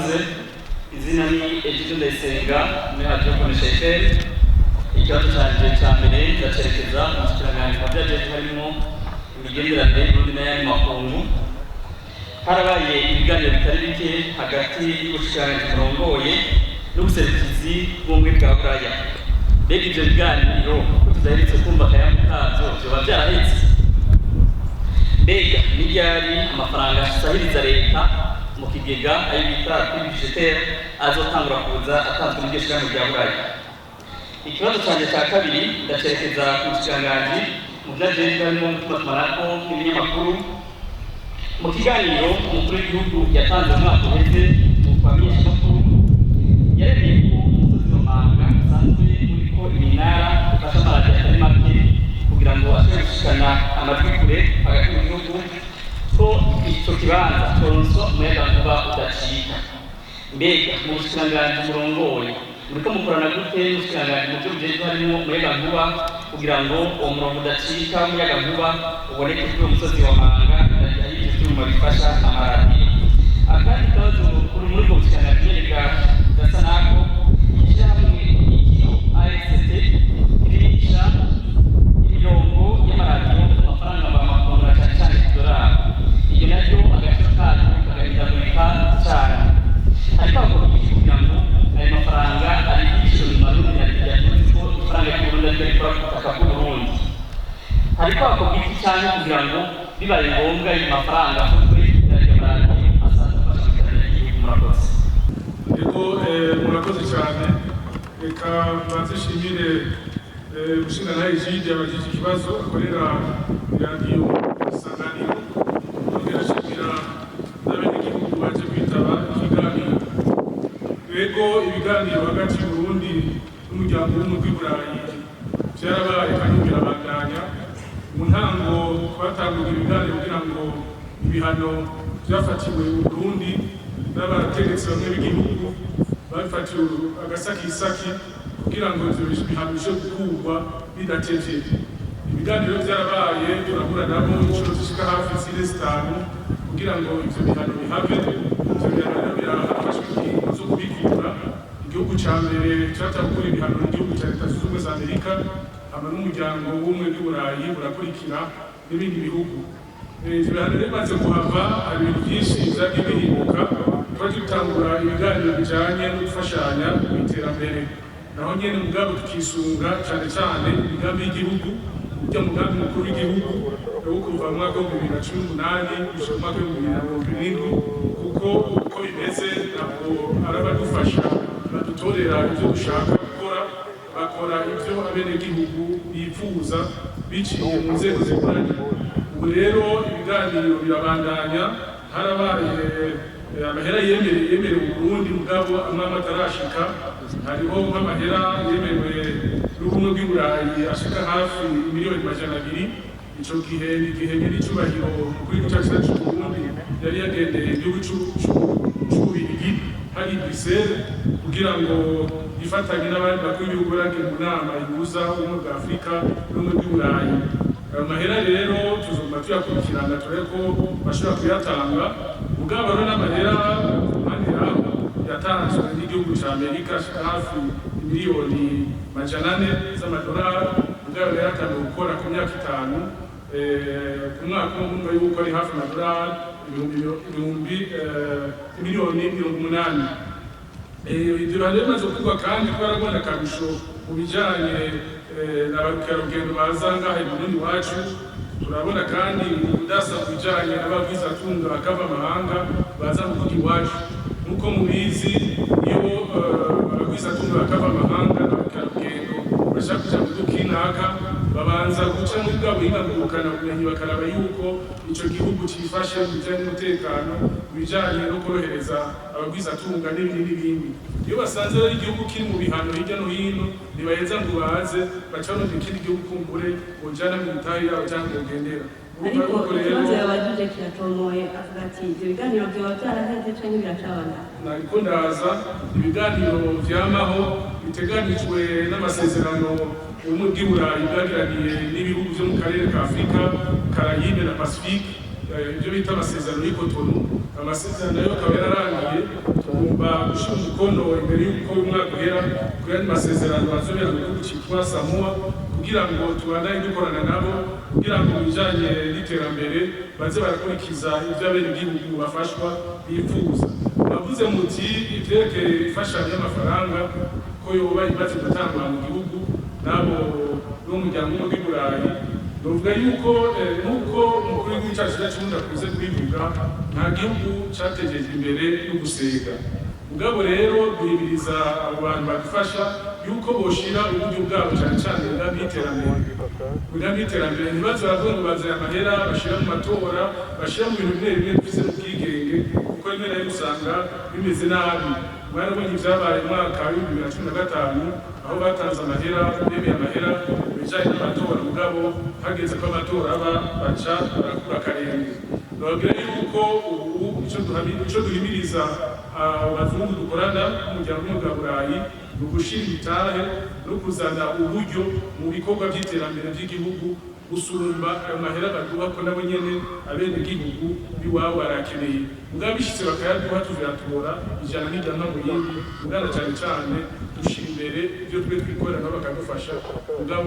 murakoze. Izina ni Egidio Ndayisenga muri Radio Konesha FM. Ikibazo canje ca mbere ndacerekeza mu kirangantego byaje harimo imigenderanire y'Uburundi n'ayandi makungu. Harabaye ibiganiro bitari bike hagati y'ubushikiranganji burongoye n'ubuserukizi bw'ubumwe bwa Buraya. Mbega ivyo biganiro tudaherutse kumva akayamu kavyo vyoba vyaraheze? Mbega ni ryari amafaranga asahiriza leta mu kigega ayo bita budgetaire azotangura kuza atanzwe n'iryo shirahamwe rya Buraya? Ikibazo canje ca kabiri ndacerekeza ku bushikiranganji mu vyajejwe harimo gutumatumanako n'ibinyamakuru. Mu kiganiro umukuru w'igihugu yatanze mu mwaka uheze mu kwamenyeshamakuru yaremeye ko umusozi wa Manga usanzwe uriko iminara ufasha amaradiyo atari make kugira ngo ashobore gushikana amajwi kure hagati mu gihugu, ko ico kibanza coronswa umuyagankuba udacika. Mbega mu bushikiranganji murongoye muriko mukorana gute n'ubushikiranganji mu vyo bujejwe harimo umuyagankuba kugira ngo uwo murongo udacika w'umuyagankuba uboneke kuri uwo musozi wa Manga ivyuma bifasha amaradiyo? Akandi kabazo kuri muri ubwo bushikiranganji nyereka gasa nako ishirahamwe ikigo AST irigisha imirongo y'amaradiyo amafaranga bamakunga cane cane k'idolari. Iyo naryo agaciro kayo kagahindagurika cane. Ariko hakorwa iki kugira ngo ayo mafaranga arigishwe mu marundi yaturutse ko ifaranga ry'Uburundi ariryo rikora ku butaka bw'Uburundi? Hariko hakorwa iki cane kugira ngo bibaye ngombwa ayo mafaranga akozwe n'ayo maradiyo asanzwe afasha iterambere ry'igihugu? Murakoze. Yego, murakoze cyane. Reka mbanze nshimire umushingantahe Egide abajije ikibazo akorera iradiyo Isanganiro. Nongera nshimira n'abenegihugu baje kwitaba ikiganiro. Yego, ibiganiro hagati y'Uburundi n'umuryango w'ubumwe bw'i Burayi vyarabaye kandi birabandanya. Mu ntango twatanguye ibiganiro kugira ngo ibihano vyafatiwe Uburundi n'abategetsi bamwe b'igihugu bafatiwe agasakisaki kugira ngo ivyo bihano bishobore gukurwa bidatevye. Ibiganiro vyarabaye, turahura nabo incuro zishika hafi zine zitanu kugira ngo ivyo bihano bihave. Ivyo bihano rero birafashwe ingingo zo kubikura. Igihugu ca mbere catangura ibihano n'igihugu ca Leta Zunze Ubumwe za Amerika, hama n'umuryango w'ubumwe bw'i Burayi burakurikira n'ibindi bihugu. Ivyo bihano rero bimaze kuhava, hari ibintu vyinshi vyagiye bihinduka. Twaje gutangura ibiganiro bijanye no gufashanya mw'iterambere, naho nyene mugabo tukisunga cane cane imigambi y'igihugu. Urya mugambi mukuru w'igihugu wo kuva mu mwaka wa 2018 gushika mu mwaka wa 2027, kuko uko bimeze ntabwo arabadufasha badutorera ivyo dushaka gukora, bakora ivyo abenegihugu bifuza biciye mu nzego zikoranye. Ubu rero ibiganiro birabandanya. Harabaye amahera yemerewe Uburundi mugabo amwe atarashika. Hariho nk'amahera yemerewe n'ubumwe bw'i Burayi ashika hafi miliyoni 200. Ico gihe ni igihe nyir'icubahiro umukuru w'igihugu cacu c'Uburundi yari yagendeye igihugu c'Ububirigi hari i Bruxelles kugira ngo yifatanye n'abandi bakuru b'ibihugu baragiye mu nama ihuza ubumwe bwa Afurika n'ubumwe bw'i Burayi. Ayo mahera rero tuzoguma tuyakurikirana turebe ko bashobora kuyatanga. Mugabo rero n'amahera impande yaho yatanzwe n'igihugu ca Amerika ashika hafi miliyoni 400 z'amadolari. Mugabo rero atangiye gukora ku myaka 5. Ku mwaka umwe yuko ari hafi amadolari miliyoni 80. Ivyo rero bimaze gukorwa kandi twarabona akarusho mu bijanye n'abakerarugendo baza ngaha mu Burundi wacu. Turabona kandi udasa ku bijanye n'abagwizatunga bakava amahanga baza mu gihugu iwacu. Nk'uko mubizi, iyo abagwizatunga bakava amahanga n'abakerarugendo bashaka kuja mu gihugu kinaka babanza guca muri bwa buhinga ngurukanabumenyi bakaraba yuko ico gihugu cifashe mu bijanye n'umutekano, mu bijanye no korohereza abagwizatunga n'ibindi n'ibindi. Iyo basanze ari igihugu kiri mu bihano hirya no hino, ntibaheza ngo baze baca no ikindi gihugu kumbure bojana mu bitayi yabo cyangwa bogendera. Ariko ikibazo yabajije kiratomoye avuga ati ibyo biganiro vyoba vyaraheze canke biracabana? Nariko ndaza ibiganiro vyamaho biteganijwe n'amasezerano ubumwe bw'i Burayi bwagiraniye n'ibihugu vyo mu karere ka Afurika, Karayibe na Pacifique, ibyo bita amasezerano y'Ikotonou. Amasezerano yo akaba yararangiye, tugomba umukono imbere y'uko umwaka uhera kuri andi masezerano azobera mu gihugu cyitwa Samoa kugira ngo tubandanye dukorana nabo kugira ngo bijanye n'iterambere baze barakurikiza ibyo abenegihugu bafashwa bifuza. Bavuze muti ivyerekeye imfashanyo y'amafaranga ko yoba imaze gutangwa mu gihugu nabo n'umuryango w'ubumwe bw'i Burayi, novuga yuko nk'uko umukuru w'igihugu cyacu cy'uburundi akunze kubivuga nta gihugu cyatejeje imbere no gusega. Mugabo rero duhimiriza abo bantu badufasha yuko boshira uburyo bwabo cyane cyane n'iterambere ntibaze baravuga ngo bazanye amahera bashira mu matora bashira mu bintu bimwe bimwe bifise ubwigenge kuko rimwe na rimwe usanga bimeze nabi. Mwarabonye ibyabaye mu mwaka wa 2015 aho batanze amahera bemeye amahera bijanye n'amatora mugabo hageze ko amatora aba baca barakura akarenge. Nababwira yuko ubu ico duhimiriza abazungu dukorana n'umuryango w'ubumwe bwa Burayi ni ugushira ibitahe no kuzana uburyo mu bikorwa by'iterambere by'igihugu gusumba ayo mahera baduha ko nabo nyene abenegihugu biwabo barakeneye. Mugabo bishitse bakayaduha tuziratora ijana n'ijana mu yindi mugana cyane cyane dushira imbere ibyo twe twikorera nabo bakadufasha mugabo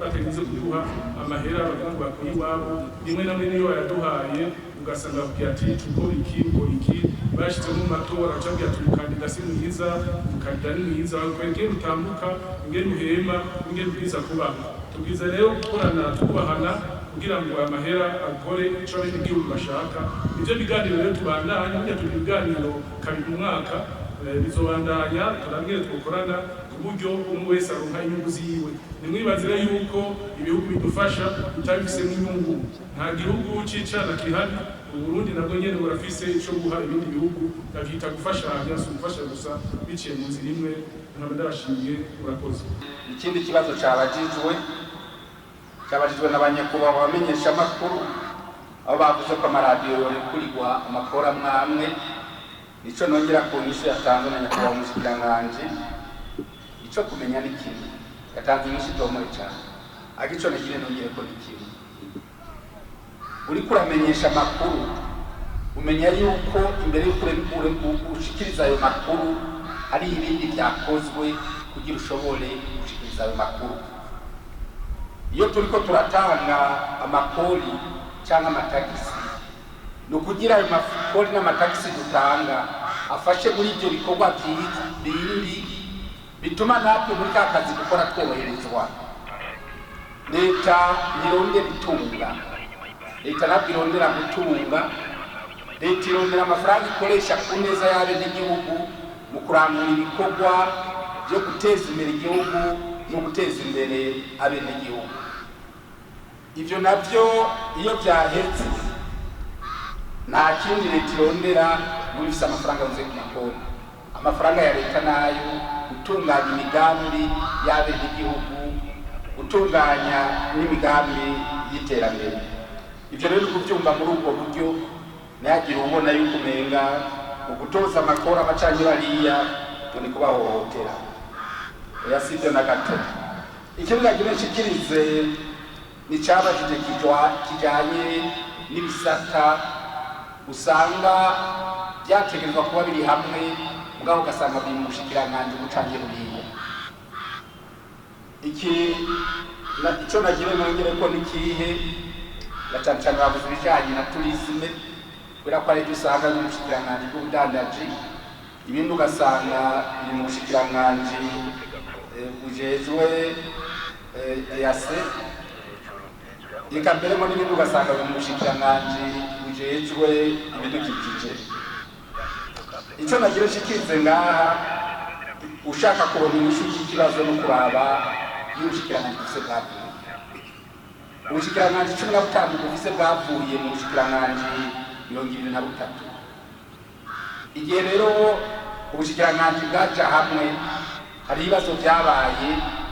batenze kuduha amahera bavuga bakuye iwabo rimwe na rimwe niyo yaduhaye ugasanga kugira ati ukora iki bashitse mu matora cyangwa yatumukandida si mwiza umukandida ni mwiza bakwereke utambuka ingene uhema ingene ubwiza kubaho. Tubwiza rero gukorana tukubahana kugira ngo amahera akore ico abenegihugu bashaka. Ivyo biganiro rero tubandanya burya turi ibiganiro kabiri mu mwaka bizobandanya turabwire twokorana ku buryo umwe wese aronka inyungu ziwe. Nimwibazire yuko ibihugu bidufasha tutabifise n'inyungu. Nta gihugu c'icana kihari. Uburundi nabwo nyene burafise ico guha ibindi bihugu bavyita gufashanya si ugufasha gusa biciye mu nzira imwe. Nkaba ndabashimiye murakoze. Ikindi kibazo cyabajijwe n'abanyakubahwa bamenyesha amakuru aho bavuze ko amaradiyo yorekurirwa amakuru amwe nico nongera ku nyishu yatanzwe na nyakubahwa umushikiranganji. Ico kumenya ni kimwe yatanze inyishu itomore cyane ariko ico nagire nongere ko ni kimwe uriko uramenyesha amakuru umenya yuko imbere y'uko ushikiriza ayo makuru hari ibindi byakozwe kugira ushobore gushikiriza ayo makuru. Iyo turiko turatanga amakori cyangwa amatagisi no kugira ayo makori n'amatagisi dutanga afashe muri ibyo bikorwa bindi bituma natwe muri ka kazi dukora tworoherezwa. Leta irondera itunga, leta ntabwo irondera gutunga, leta irondera amafaranga ikoresha ku neza y'abenegihugu mu kurangura ibikorwa byo guteza imbere igihugu no guteza imbere abenegihugu. Ivyo navyo iyo byahetse nta kindi leta irondera muri bisa amafaranga avuze ku makoni. Amafaranga ya leta nayo gutunganya imigambi y'abenegihugu, gutunganya n'imigambi y'iterambere. Ivyo rero kubyumva muri ubwo buryo ntihagire ubona yuko umenga ugutoza amakori abacanye bariya ngo ni kubahohotera. Oya sibyo na gato. Ikindi nagira nshikirize ni cyabajije kijanye n'ibisata usanga byategerezwa kuba biri hamwe mugabo ugasanga biri mu bushikiranganji bucanye buriya. Ico nagira nongere ko nikihe cyane bavuze ibijanye na tourisme kubera ko ari dusanga mu bushikiranganji bw'ubudandaji ibindi ugasanga biri mu bushikiranganji bujejwe yase ika mbere mo n'ibindi ugasanga biri mu bushikiranganji bujejwe ibidukikije. Ico nagira nshikirize ngaha ushaka kubona inyishu y'ikibazo no kuraba y'ubushikiranganji bufise bwavuye. Ubushikiranganji 15 bufise bwavuye mu bushikiranganji 23. Igihe rero ubushikiranganji bwaja hamwe hari ibibazo byabaye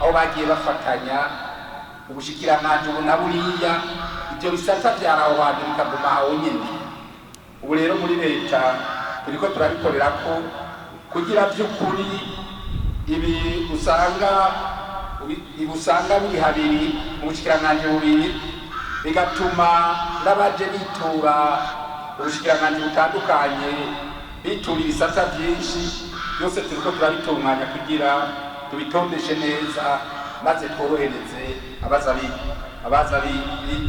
aho bagiye bafatanya ubushikiranganji ubu na buriya ibyo bisata byaraho bantu bikaguma aho nyine. Ubu rero muri leta turiko turabikorera ko kugira by'ukuri ibi usanga biri habiri ubushikiranganji bubiri bigatuma n'abaje bitura ubushikiranganji butandukanye bitura ibisata byinshi byose turiko turabitunganya kugira tubitondeshe neza maze tworohereze abaza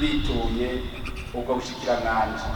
bituye ubwo bushikiranganji.